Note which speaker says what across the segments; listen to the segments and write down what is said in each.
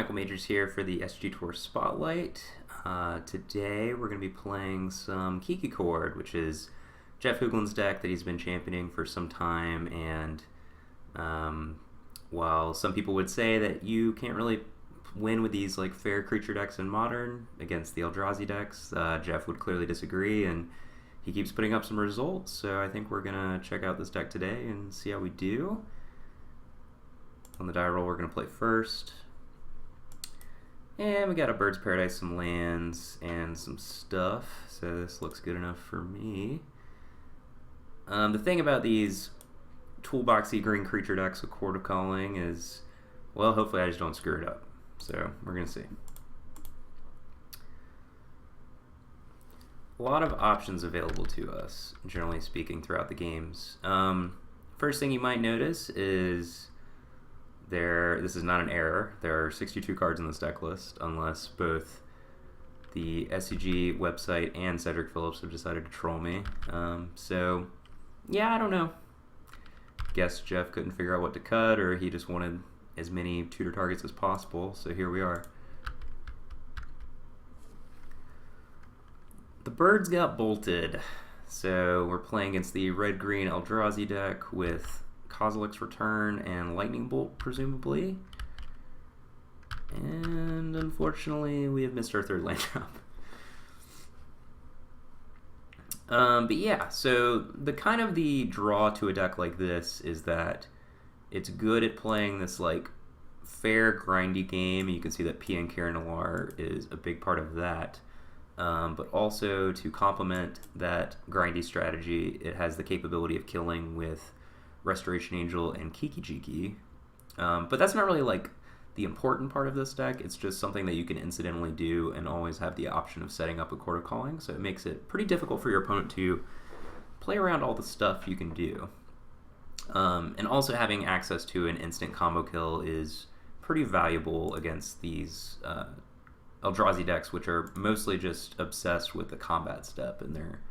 Speaker 1: Michael Majors here for the SCGTour Spotlight. Today we're going to be playing some Kiki-Chord, which is Jeff Hoogland's deck that he's been championing for some time, and while some people would say that you can't really win with these like fair creature decks in Modern against the Eldrazi decks, Jeff would clearly disagree, and he keeps putting up some results, so I think we're going to check out this deck today and see how we do. On the die roll, we're going to play first. And we got a Bird's Paradise, some lands, and some stuff, so this looks good enough for me. The thing about these toolboxy green creature decks with Chord of Calling is, well, hopefully I just don't screw it up. So we're going to see. A lot of options available to us, generally speaking, throughout the games. First thing you might notice is this is not an error. There are 62 cards in this deck list, unless both the SCG website and Cedric Phillips have decided to troll me. So, yeah, I don't know. Guess Jeff couldn't figure out what to cut, or he just wanted as many tutor targets as possible, so here we are. The birds got bolted, so we're playing against the red-green Eldrazi deck with Kozilek's Return and Lightning Bolt, presumably. And unfortunately, we have missed our third land drop. But yeah, so the draw to a deck like this is that it's good at playing this like fair, grindy game. You can see that PN Karen Noir is a big part of that. But also to complement that grindy strategy, it has the capability of killing with Restoration Angel and Kiki-Chord. But that's not really like the important part of this deck. It's just something that you can incidentally do and always have the option of setting up a Chord of Calling, so it makes it pretty difficult for your opponent to play around all the stuff you can do. And also having access to an instant combo kill is pretty valuable against these Eldrazi decks, which are mostly just obsessed with the combat step, and they're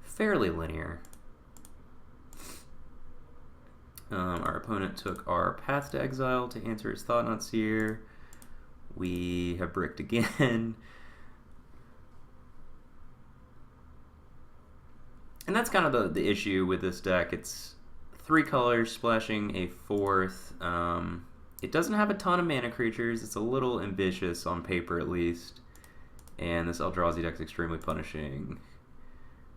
Speaker 1: fairly linear. Our opponent took our Path to Exile to answer his Thought-Knot Seer. We have bricked again. And that's kind of the issue with this deck. It's 3 colors splashing a 4th. It doesn't have a ton of mana creatures. It's a little ambitious on paper, at least. And this Eldrazi deck's extremely punishing.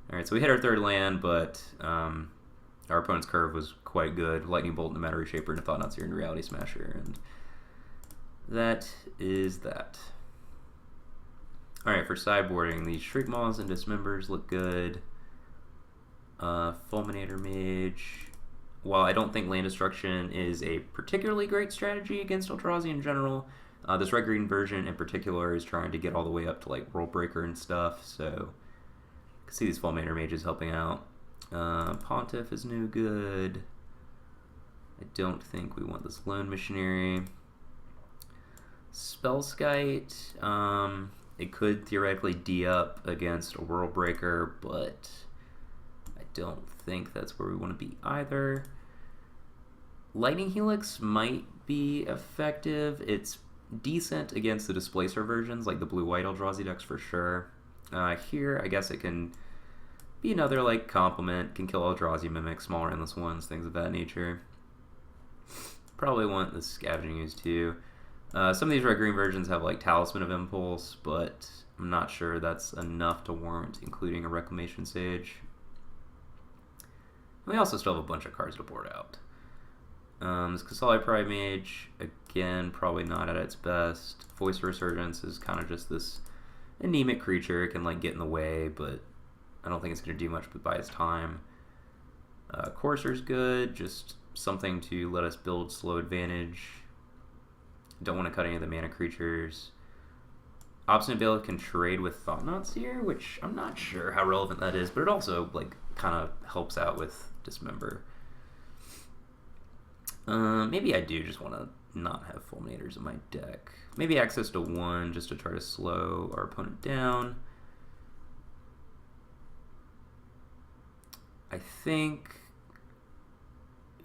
Speaker 1: Alright, so we hit our 3rd land, but our opponent's curve was quite good. Lightning Bolt, Nomadic Reshaper, and a Thought-Knot Seer, and Reality Smasher. And that is that. Alright, for sideboarding, these Shriek Maws and Dismembers look good. Fulminator Mage. While I don't think land destruction is a particularly great strategy against Eldrazi in general, this red-green version in particular is trying to get all the way up to like World Breaker and stuff, so you can see these Fulminator Mages helping out. Pontiff is no good. I don't think we want this Lone Missionary. Spellskite, it could theoretically D up against a World Breaker, but I don't think that's where we want to be either. Lightning Helix might be effective. It's decent against the Displacer versions, like the blue-white Eldrazi decks for sure. Here, I guess it can be another like complement, can kill Eldrazi Mimics, smaller endless ones, things of that nature. Probably want the Scavenging Ooze too. Some of these red-green versions have like Talisman of Impulse, but I'm not sure that's enough to warrant including a Reclamation Sage. We also still have a bunch of cards to board out. This Kasali Pride Mage, again, probably not at its best. Voice of Resurgence is kind of just this anemic creature. It can like get in the way, but I don't think it's going to do much but buy its time. Courser's good, just something to let us build slow advantage. Don't want to cut any of the mana creatures. Obstinate Bailiff can trade with Thought-Knot Seer, which I'm not sure how relevant that is, but it also like kind of helps out with Dismember. Maybe I do just want to not have Fulminators in my deck. Maybe access to 1 just to try to slow our opponent down. I think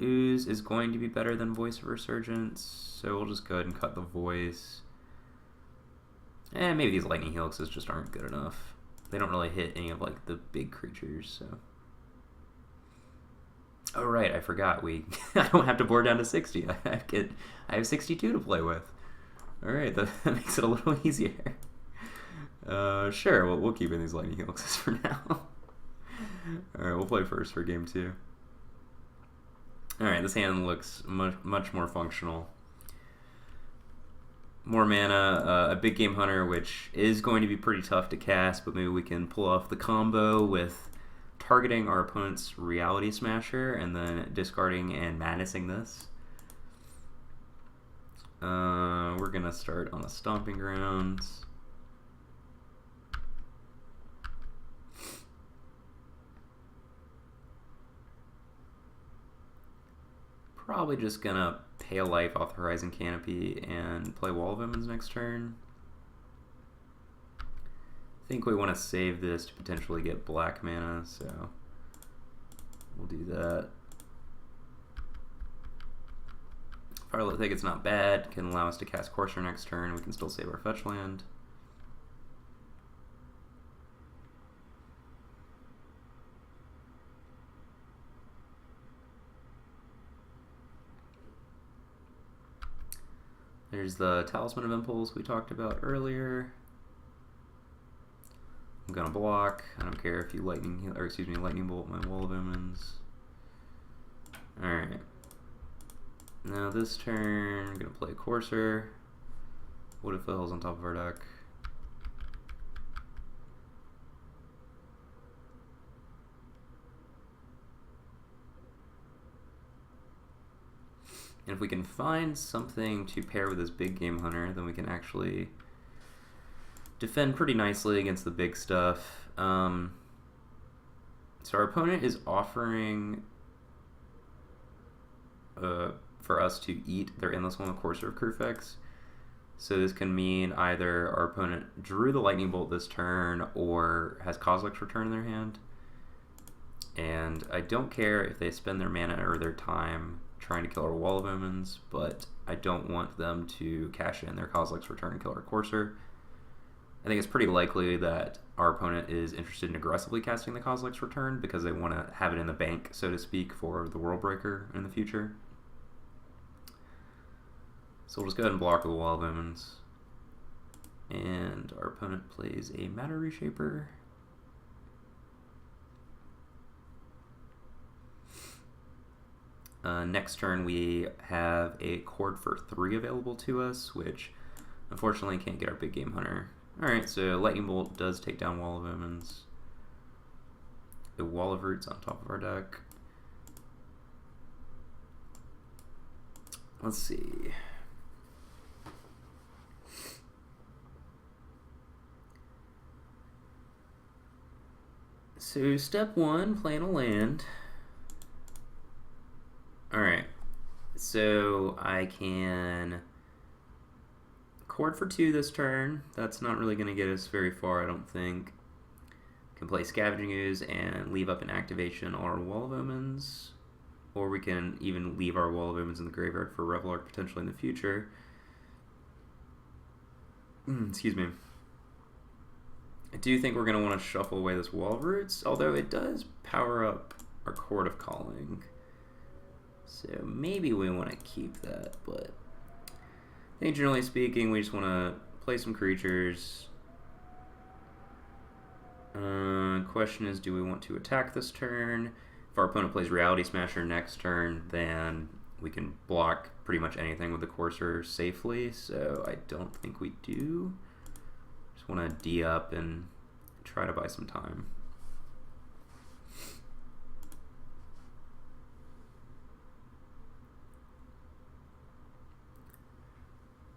Speaker 1: Ooze is going to be better than Voice of Resurgence, so we'll just go ahead and cut the Voice. And maybe these lightning helixes just aren't good enough. They don't really hit any of like the big creatures, so. Oh right, I forgot. I don't have to board down to 60. I have 62 to play with. All right, that makes it a little easier. Sure, we'll keep in these lightning helixes for now. All right, we'll play first for game 2. All right, this hand looks much more functional. More mana, a big game hunter, which is going to be pretty tough to cast, but maybe we can pull off the combo with targeting our opponent's Reality Smasher and then discarding and madnessing this. We're going to start on the Stomping Grounds. Probably just going to pay a life off the Horizon Canopy and play Wall of Omens next turn. I think we want to save this to potentially get black mana, so we'll do that. Firelight Thicket's not bad, can allow us to cast Courser next turn. We can still save our fetch land. There's the Talisman of Impulse we talked about earlier. I'm gonna block. I don't care if you lightning bolt my Wall of Omens. Alright. Now this turn, I'm gonna play Courser. What if Hell's on top of our deck? And if we can find something to pair with this big game hunter, then we can actually defend pretty nicely against the big stuff. So our opponent is offering for us to eat their Endless One with Courser of Kurfex. So this can mean either our opponent drew the Lightning Bolt this turn or has Kozilek's Return in their hand. And I don't care if they spend their mana or their time trying to kill our Wall of Omens, but I don't want them to cash in their Kozilek's Return and kill our Courser. I think it's pretty likely that our opponent is interested in aggressively casting the Kozilek's Return because they want to have it in the bank, so to speak, for the World Breaker in the future. So we'll just go ahead and block the Wall of Omens. And our opponent plays a Matter Reshaper. Next turn we have a Chord for 3 available to us, which unfortunately can't get our big game hunter. Alright, so Lightning Bolt does take down Wall of Omens. A Wall of Roots on top of our deck. Let's see. So step 1, playing a land. Alright, so I can Chord for 2 this turn. That's not really going to get us very far, I don't think. Can play Scavenging Ooze and leave up an activation on our Wall of Omens. Or we can even leave our Wall of Omens in the graveyard for Revelark potentially in the future. Excuse me. I do think we're going to want to shuffle away this Wall of Roots, although it does power up our Chord of Calling. So maybe we want to keep that, but I think generally speaking, we just want to play some creatures. Question is, do we want to attack this turn? If our opponent plays Reality Smasher next turn, then we can block pretty much anything with the Courser safely, so I don't think we do. Just want to D up and try to buy some time.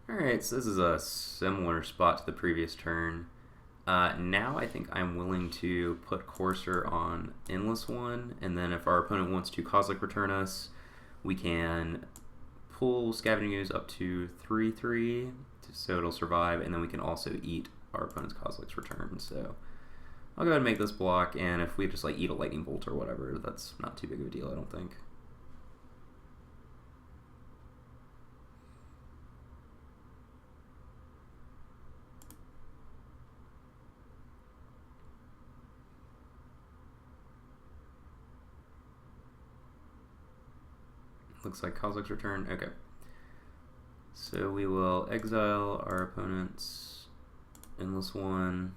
Speaker 1: Alright, so this is a similar spot to the previous turn. Now I think I'm willing to put Courser on Endless One, and then if our opponent wants to Kozilek Return us, we can pull Scavenging Ooze up to 3/3, so it'll survive, and then we can also eat our opponent's Kozilek's Return. So I'll go ahead and make this block, and if we just like eat a Lightning Bolt or whatever, that's not too big of a deal, I don't think. Looks like Kozilek's return. Okay. So we will exile our opponent's Endless One.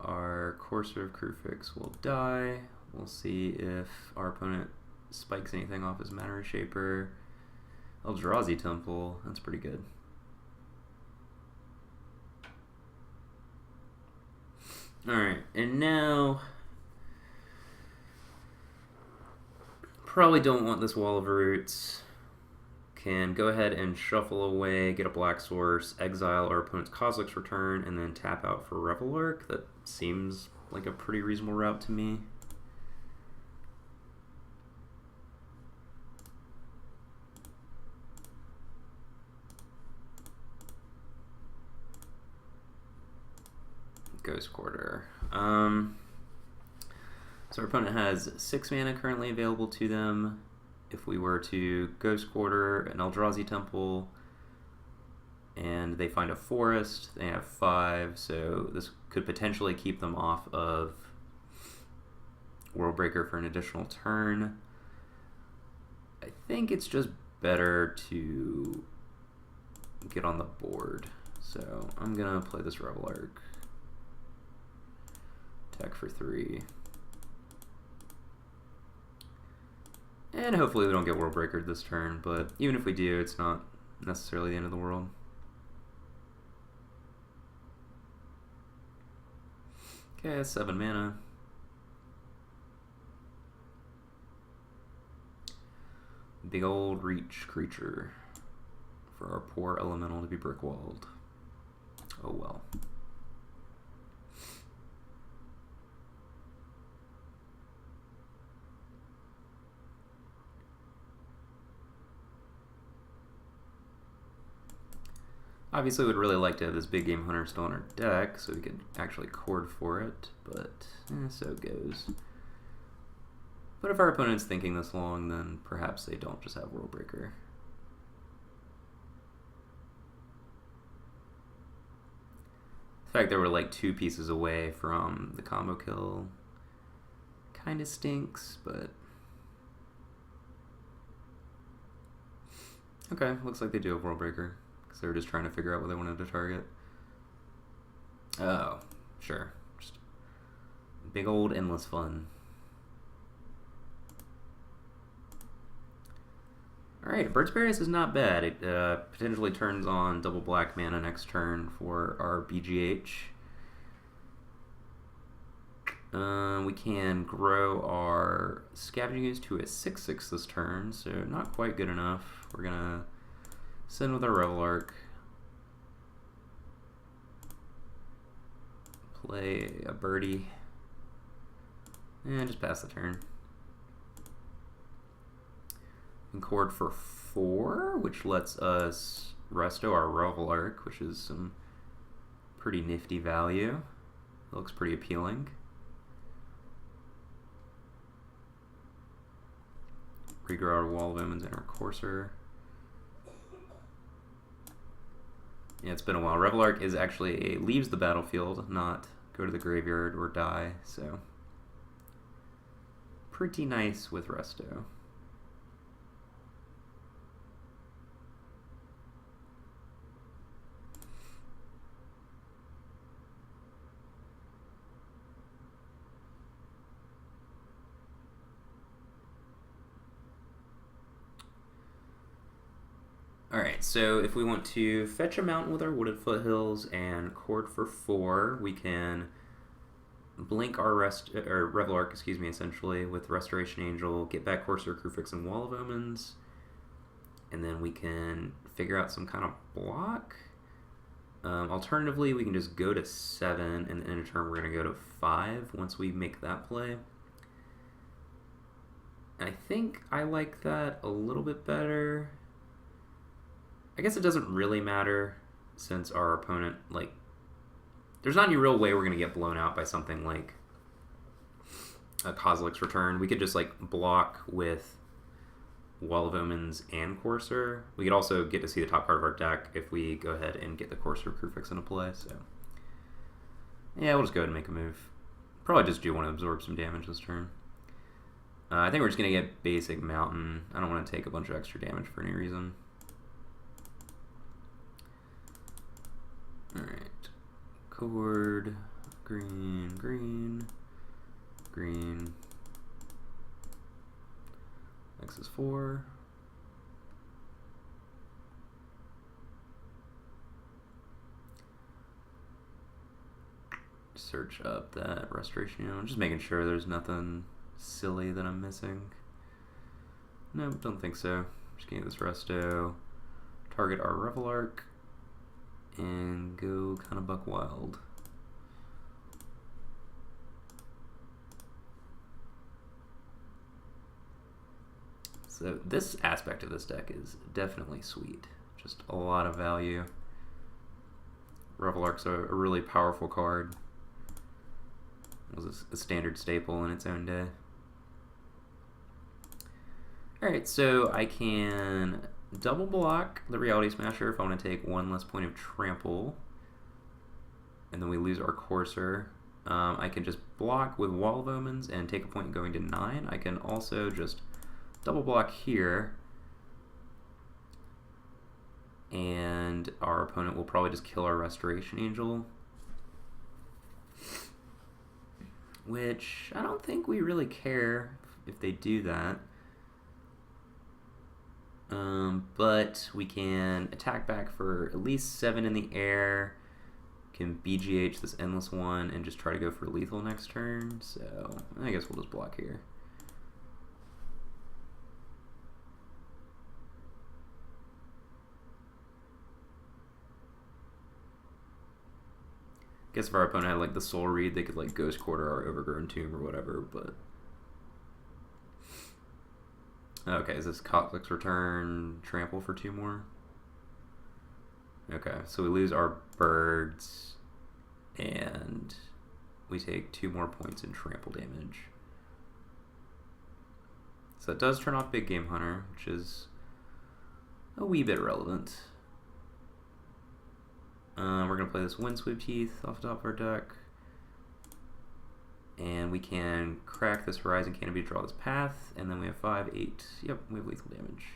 Speaker 1: Our Courser of Crufix will die. We'll see if our opponent spikes anything off his Mana Reshaper. Eldrazi Temple, that's pretty good. Alright, and now probably don't want this Wall of Roots. Can go ahead and shuffle away, get a black source, exile our opponent's Kozilek's return, and then tap out for Revelark. That seems like a pretty reasonable route to me. Ghost Quarter. So our opponent has 6 mana currently available to them. If we were to Ghost Quarter, an Eldrazi Temple, and they find a forest, they have 5, so this could potentially keep them off of Worldbreaker for an additional turn. I think it's just better to get on the board. So I'm gonna play this Revelark. Attack for 3. And hopefully we don't get Worldbreaker this turn, but even if we do, it's not necessarily the end of the world. Okay, 7 mana. Big old reach creature for our poor elemental to be brick-walled. Oh well. Obviously, we'd really like to have this Big Game Hunter still in our deck, so we could actually chord for it, but so it goes. But if our opponent's thinking this long, then perhaps they don't just have Worldbreaker. The fact that we're like 2 pieces away from the combo kill kind of stinks, but... Okay, looks like they do have Worldbreaker. They were just trying to figure out what they wanted to target. Oh, sure. Just big old endless fun. Alright, Bird's Paradise is not bad. It potentially turns on double black mana next turn for our BGH. We can grow our Scavenging Ooze to a 6/6 this turn, so not quite good enough. We're gonna send with our Revelark. Play a birdie. And just pass the turn. And chord for 4, which lets us resto our Revelark, which is some pretty nifty value. It looks pretty appealing. Regrow our Wall of Omens and our Courser. Yeah, it's been a while. Revelark is actually leaves the battlefield, not go to the graveyard or die, so pretty nice with resto. Alright, so if we want to fetch a mountain with our Wooded Foothills and chord for 4, we can blink our Revelark, essentially, with Restoration Angel, get back Courser, Crufix, and Wall of Omens, and then we can figure out some kind of block. Alternatively, we can just go to 7, and in a turn we're going to go to 5 once we make that play. And I think I like that a little bit better. I guess it doesn't really matter since our opponent, like, there's not any real way we're going to get blown out by something like a Kozilek's return. We could just, like, block with Wall of Omens and Courser. We could also get to see the top card of our deck if we go ahead and get the Courser Crufix into play, so. Yeah, we'll just go ahead and make a move. Probably just do want to absorb some damage this turn. I think we're just going to get basic mountain. I don't want to take a bunch of extra damage for any reason. Alright. Chord. Green, green, green. X is 4. Search up that restoration. I'm just making sure there's nothing silly that I'm missing. Nope, don't think so. Just gonna get this resto, target our Revel Arc, and go kind of buck wild. So this aspect of this deck is definitely sweet. Just a lot of value. Revel Arc's a really powerful card. It was a standard staple in its own day. Alright, so I can double block the Reality Smasher if I want to take one less point of trample. And then we lose our Courser. I can just block with Wall of Omens and take a point going to 9. I can also just double block here. And our opponent will probably just kill our Restoration Angel. Which I don't think we really care if they do that. But we can attack back for at least 7 in the air. Can BGH this Endless one and just try to go for lethal next turn. So I guess we'll just block here. Guess if our opponent had like the Soul Read, they could like Ghost Quarter our Overgrown Tomb or whatever, but... Okay, is this Conflict's Return Trample for 2 more? Okay, so we lose our birds, and we take 2 more points in trample damage. So it does turn off Big Game Hunter, which is a wee bit relevant. We're going to play this Windsweep Teeth off the top of our deck. And we can crack this Horizon Canopy to draw this path, and then we have 5, 8. Yep, we have lethal damage.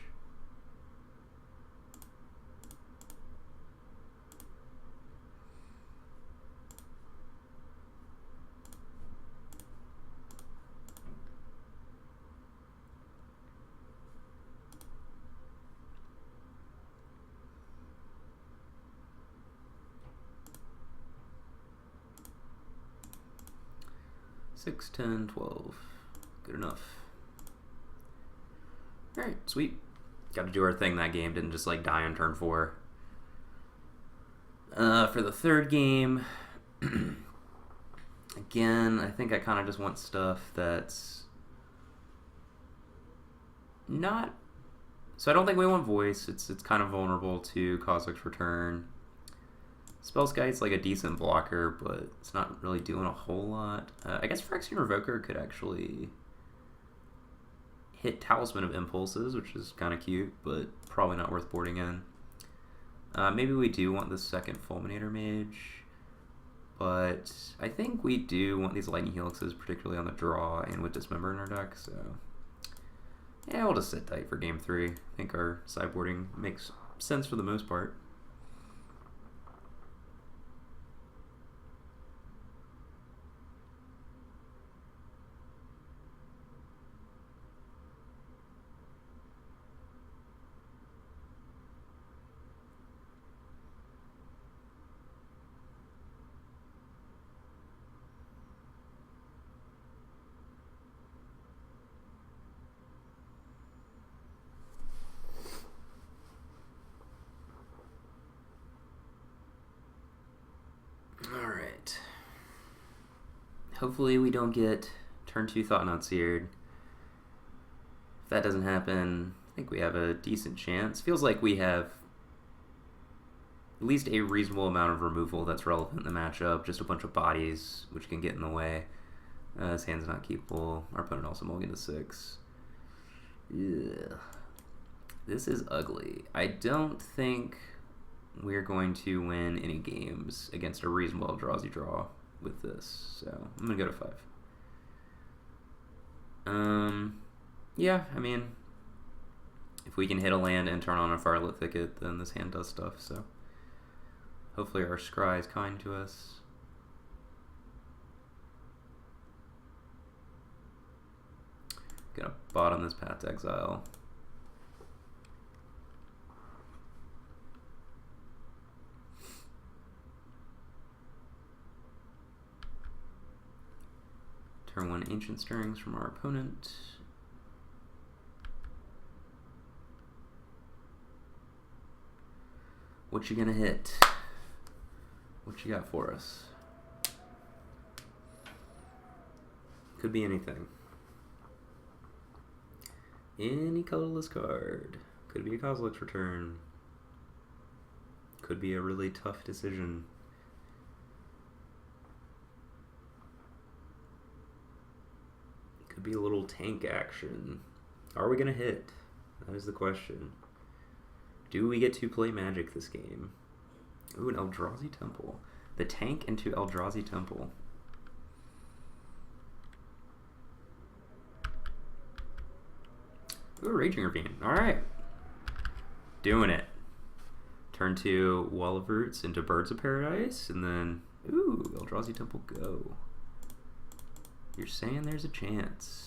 Speaker 1: Six, 10, 12. Good enough. Alright, sweet. Got to do our thing that game. Didn't just like die on turn 4. For the third game, again, I think I kind of just want stuff that's not... So I don't think we want Voice. It's kind of vulnerable to Cosmic's Return. Spellskite's like a decent blocker, but it's not really doing a whole lot. I guess Phyrexian Revoker could actually hit Talisman of Impulses, which is kind of cute, but probably not worth boarding in. Maybe we do want the second Fulminator Mage, but I think we do want these Lightning Helixes, particularly on the draw and with Dismember in our deck, so yeah, we'll just sit tight for game 3. I think our sideboarding makes sense for the most part. Hopefully we don't get turn 2 Thought-Knot Seared. If that doesn't happen, I think we have a decent chance. Feels like we have at least a reasonable amount of removal that's relevant in the matchup. Just a bunch of bodies which can get in the way. His hand's not keepable. Our opponent also mulligan to 6. Yeah. This is ugly. I don't think we're going to win any games against a reasonable Eldrazi draw with this, so I'm gonna go to 5. Yeah, I mean, if we can hit a land and turn on a Firelit Thicket, then this hand does stuff, so hopefully our scry is kind to us. Gonna bottom this Path to Exile. Turn 1 Ancient Stirrings from our opponent. What you gonna hit? What you got for us? Could be anything. Any colorless card. Could be a Kozilek's Return. Could be a really tough decision. Could be a little tank action. Are we gonna hit? That is the question. Do we get to play Magic this game? Ooh, an Eldrazi Temple. The tank into Eldrazi Temple. Ooh, Raging Ravine. Alright. Doing it. Turn 2 Wall of Roots into Birds of Paradise, and then, ooh, Eldrazi Temple go. You're saying there's a chance.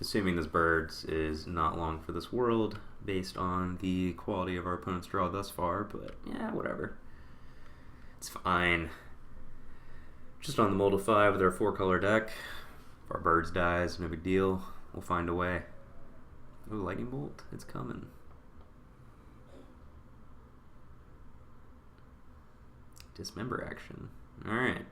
Speaker 1: Assuming this Birds is not long for this world, based on the quality of our opponent's draw thus far, but yeah, whatever. It's fine. Just on the Mold of 5 with our 4-color deck. If our Birds dies, no big deal. We'll find a way. Ooh, Lightning Bolt, it's coming. Dismember action. Alright.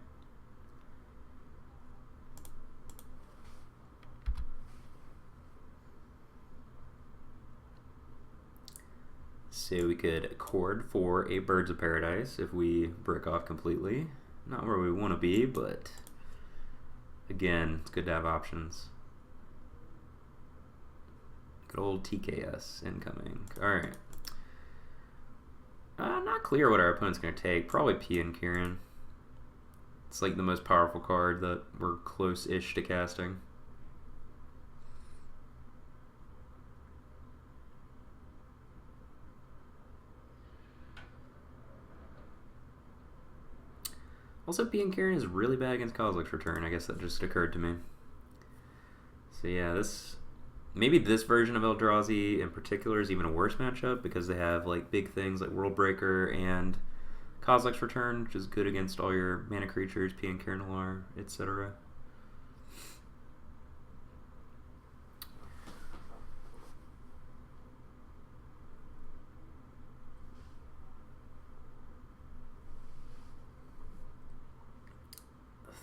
Speaker 1: So we could Chord for a Birds of Paradise if we brick off completely. Not where we want to be, but again, it's good to have options. Good old TKS incoming. Alright. Not clear what our opponent's going to take. Probably Kieran. It's like the most powerful card that we're close-ish to casting. Also, Kieran is really bad against Kozilek's Return. I guess that just occurred to me. So yeah, maybe this version of Eldrazi in particular is even a worse matchup because they have like big things like Worldbreaker and Kozilek's Return, which is good against all your mana creatures, Kieran, etc.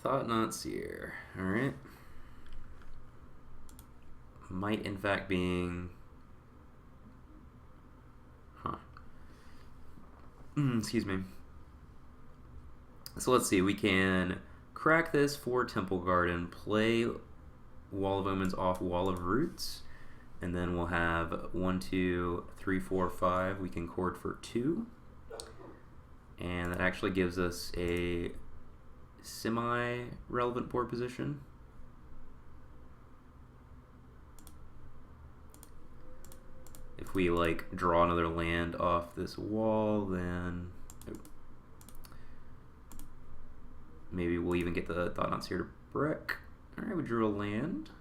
Speaker 1: Thought-Knot Seer. Alright. Might in fact being... excuse me. So let's see, we can crack this for Temple Garden, play Wall of Omens off Wall of Roots, and then we'll have 1, 2, 3, 4, 5. We can Chord for 2. And that actually gives us a semi-relevant board position. If we like draw another land off this wall, then maybe we'll even get the Thought-Knot Seer to brick. Alright, we drew a land.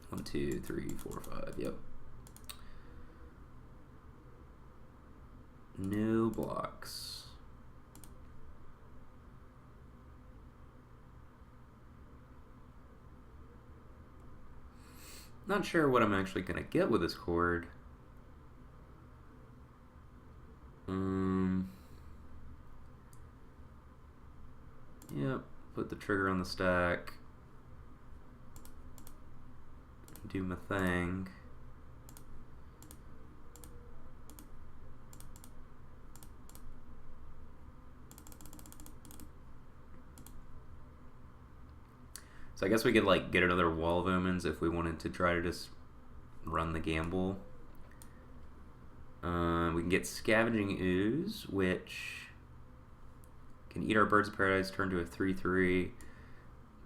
Speaker 1: One, two, three, four, five. Yep. No blocks. Not sure what I'm actually going to get with this chord. Yep, put the trigger on the stack. Do my thing. So I guess we could like get another Wall of Omens if we wanted to try to just run the gamble. We can get Scavenging Ooze, which can eat our Birds of Paradise, turn to a 3/3,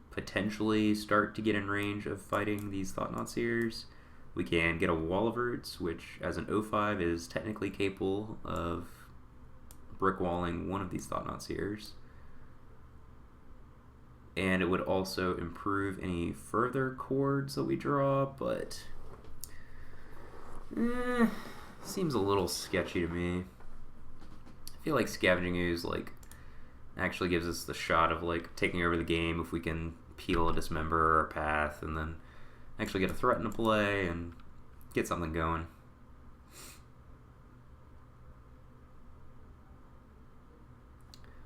Speaker 1: potentially start to get in range of fighting these Thought-Knot Seers. We can get a Wall of Roots, which as an 0/5 is technically capable of brick walling one of these Thought-Knot Seers. And it would also improve any further chords that we draw, but seems a little sketchy to me. I feel like Scavenging Ooze like actually gives us the shot of like taking over the game if we can peel a Dismember or a Path and then actually get a threat into play and get something going.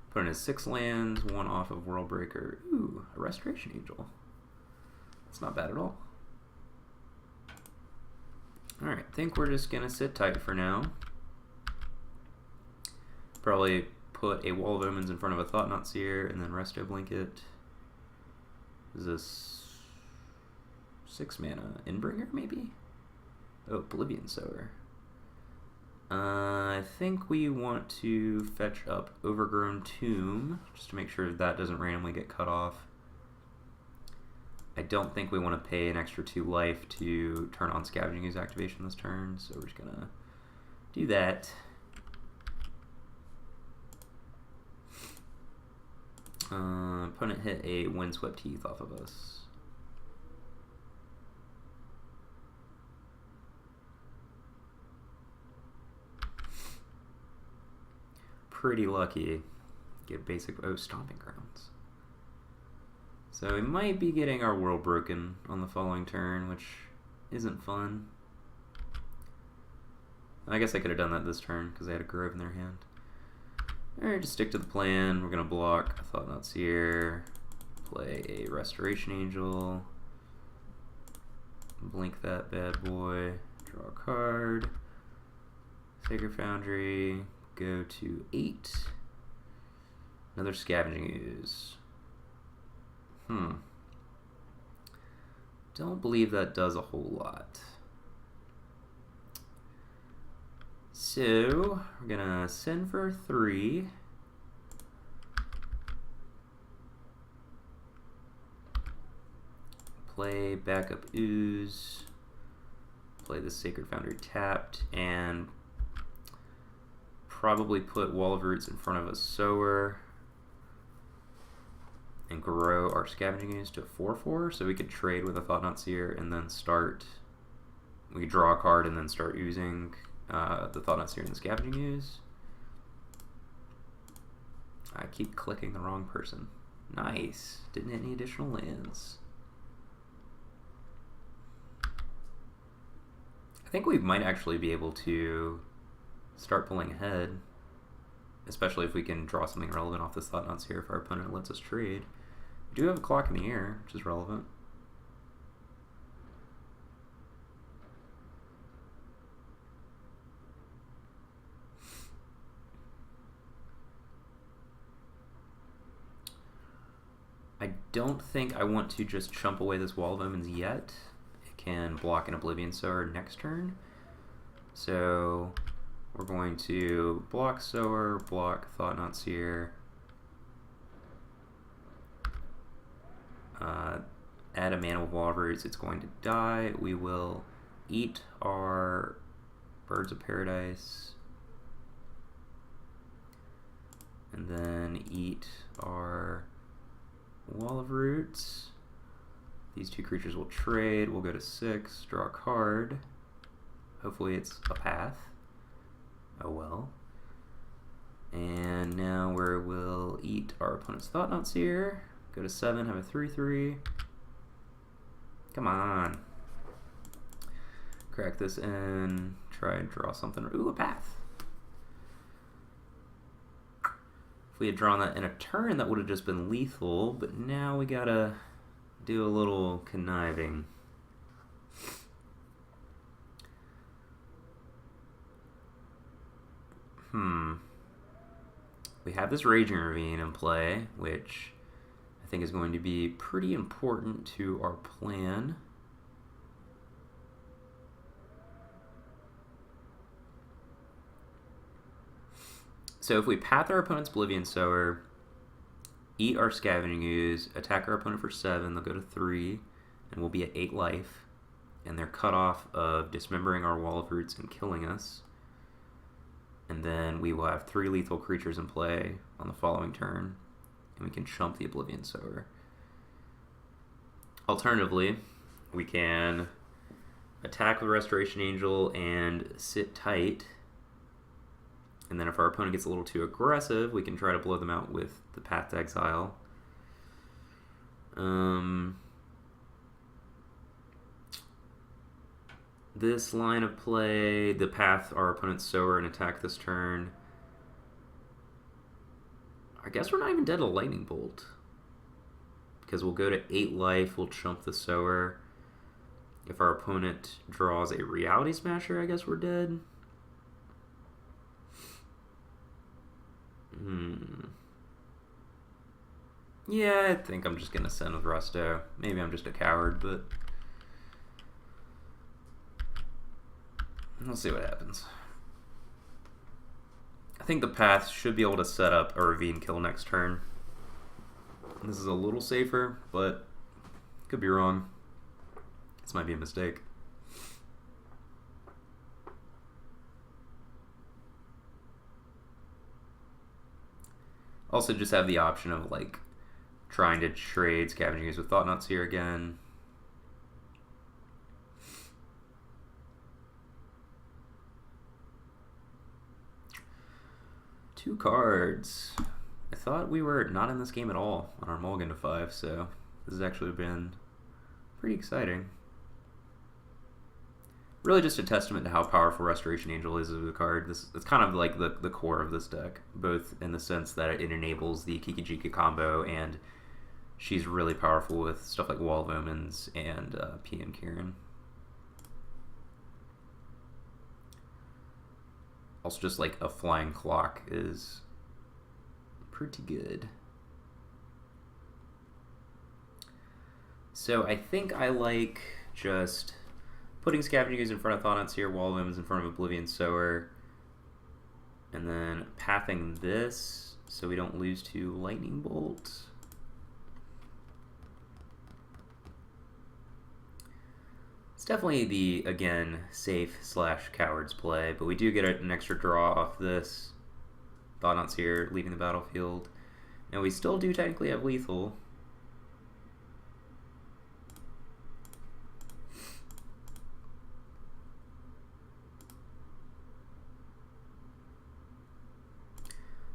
Speaker 1: Put in his 6 lands, 1 off of World Breaker. Ooh, a Restoration Angel. That's not bad at all. Alright, I think we're just going to sit tight for now. Probably put a Wall of Omens in front of a Thought-Knot Seer and then Resto Blanket. Is this 6 mana Inbringer, maybe? Oh, Oblivion Sower. I think we want to fetch up Overgrown Tomb, just to make sure that doesn't randomly get cut off. I don't think we want to pay an extra 2 life to turn on Scavenging Ooze activation this turn, so we're just going to do that. Opponent hit a Windswept Heath off of us. Pretty lucky. Get basic Stomping Grounds. So we might be getting our world broken on the following turn, which isn't fun. I guess I could have done that this turn because they had a Grove in their hand. Alright, just stick to the plan. We're going to block a Thought-Knot Seer, play a Restoration Angel, blink that bad boy, draw a card, Sacred Foundry, go to 8, another Scavenging Ooze. Don't believe that does a whole lot. So, we're gonna send for 3. Play backup Ooze. Play the Sacred Foundry tapped, and probably put Wall of Roots in front of a Sower. And grow our Scavenging Ooze to 4/4, so we could trade with a Thought-Knot Seer and then start. We could draw a card and then start using the Thought-Knot Seer and the Scavenging Ooze. I keep clicking the wrong person. Nice. Didn't hit any additional lands. I think we might actually be able to start pulling ahead, especially if we can draw something relevant off this Thought-Knot Seer if our opponent lets us trade. We do have a Clock in the Air, which is relevant. I don't think I want to just chump away this Wall of Omens yet. It can block an Oblivion Sower next turn. So we're going to block Sower, block Thought-Knot Seer, add a mana with Wall of Roots. It's going to die. We will eat our Birds of Paradise, and then eat our Wall of Roots. These 2 creatures will trade. We'll go to 6, draw a card. Hopefully it's a Path. Oh well. And now we'll eat our opponent's Thought-Knot Seer. Go to 7, have a 3/3. Come on. Crack this in. Try and draw something. Ooh, a Path. If we had drawn that in a turn, that would have just been lethal, but now we gotta do a little conniving. We have this Raging Ravine in play, which I think is going to be pretty important to our plan. So if we path our opponent's Oblivion Sower, eat our Scavenging Ooze, attack our opponent for 7, they'll go to 3, and we'll be at 8 life. And they're cut off of dismembering our Wall of Roots and killing us. And then we will have 3 lethal creatures in play on the following turn, and we can chump the Oblivion Sower. Alternatively, we can attack with Restoration Angel and sit tight. And then if our opponent gets a little too aggressive, we can try to blow them out with the Path to Exile. This line of play, the path our opponent's Sower and attack this turn. I guess we're not even dead to Lightning Bolt. Because we'll go to 8 life, we'll chump the Sower. If our opponent draws a Reality Smasher, I guess we're dead. Yeah, I think I'm just going to send with Resto. Maybe I'm just a coward, but we'll see what happens. I think the path should be able to set up a Ravine kill next turn. This is a little safer, but could be wrong. This might be a mistake. Also just have the option of like trying to trade Scavenging Ooze with Thought-Knot Seer again. Two cards. I thought we were not in this game at all on our mulligan to 5, so this has actually been pretty exciting. Really just a testament to how powerful Restoration Angel is as a card. It's kind of like the core of this deck, both in the sense that it enables the Kiki-Chord combo, and she's really powerful with stuff like Wall of Omens and PN Kieran. Also just like a Flying Clock is pretty good. So I think I like just putting Scavenging Ooze in front of Thought-Knot Seer, Wall of Omens in front of Oblivion Sower, and then pathing this so we don't lose to Lightning Bolt. It's definitely the, again, safe / coward's play, but we do get an extra draw off this. Thought-Knot Seer leaving the battlefield. And we still do technically have lethal.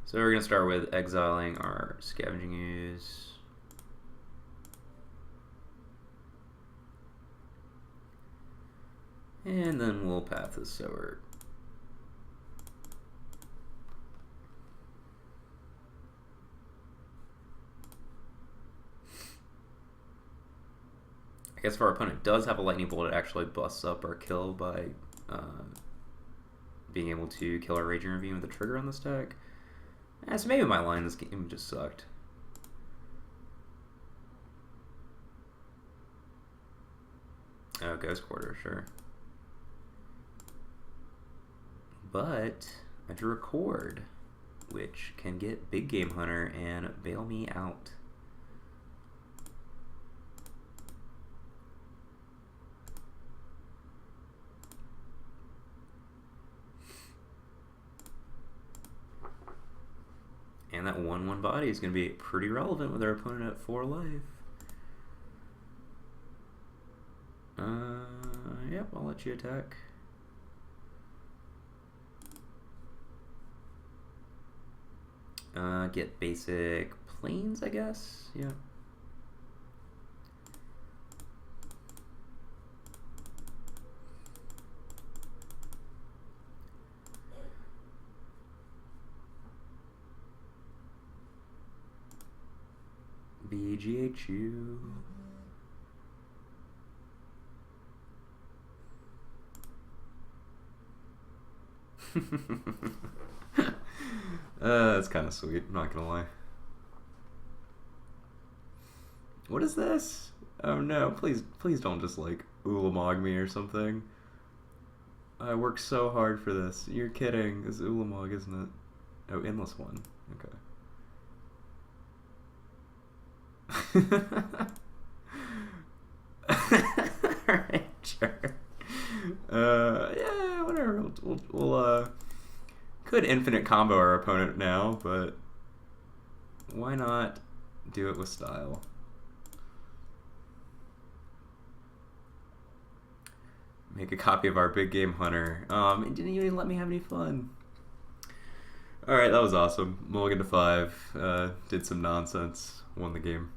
Speaker 1: So we're going to start with exiling our Scavenging Ooze. And then we'll path the Sower. I guess if our opponent does have a Lightning Bolt, it actually busts up our kill by being able to kill our Raging Ravine with a trigger on this deck. So maybe my line this game just sucked. Oh, Ghost Quarter, sure. But I drew a Chord, which can get Big Game Hunter and bail me out. And that 1/1 body is going to be pretty relevant with our opponent at 4 life. Yep, I'll let you attack. Get basic planes, I guess. Yeah. BGHU. That's kind of sweet, I'm not gonna lie. What is this? Oh no, please don't just like Ulamog me or something. I worked so hard for this. You're kidding. It's Ulamog, isn't it? Oh, endless one. Okay. Alright, sure. Yeah, whatever. We'll could infinite combo our opponent now, but why not do it with style? Make a copy of our big game hunter. It didn't even let me have any fun. Alright, that was awesome. Mulligan to 5. Did some nonsense. Won the game.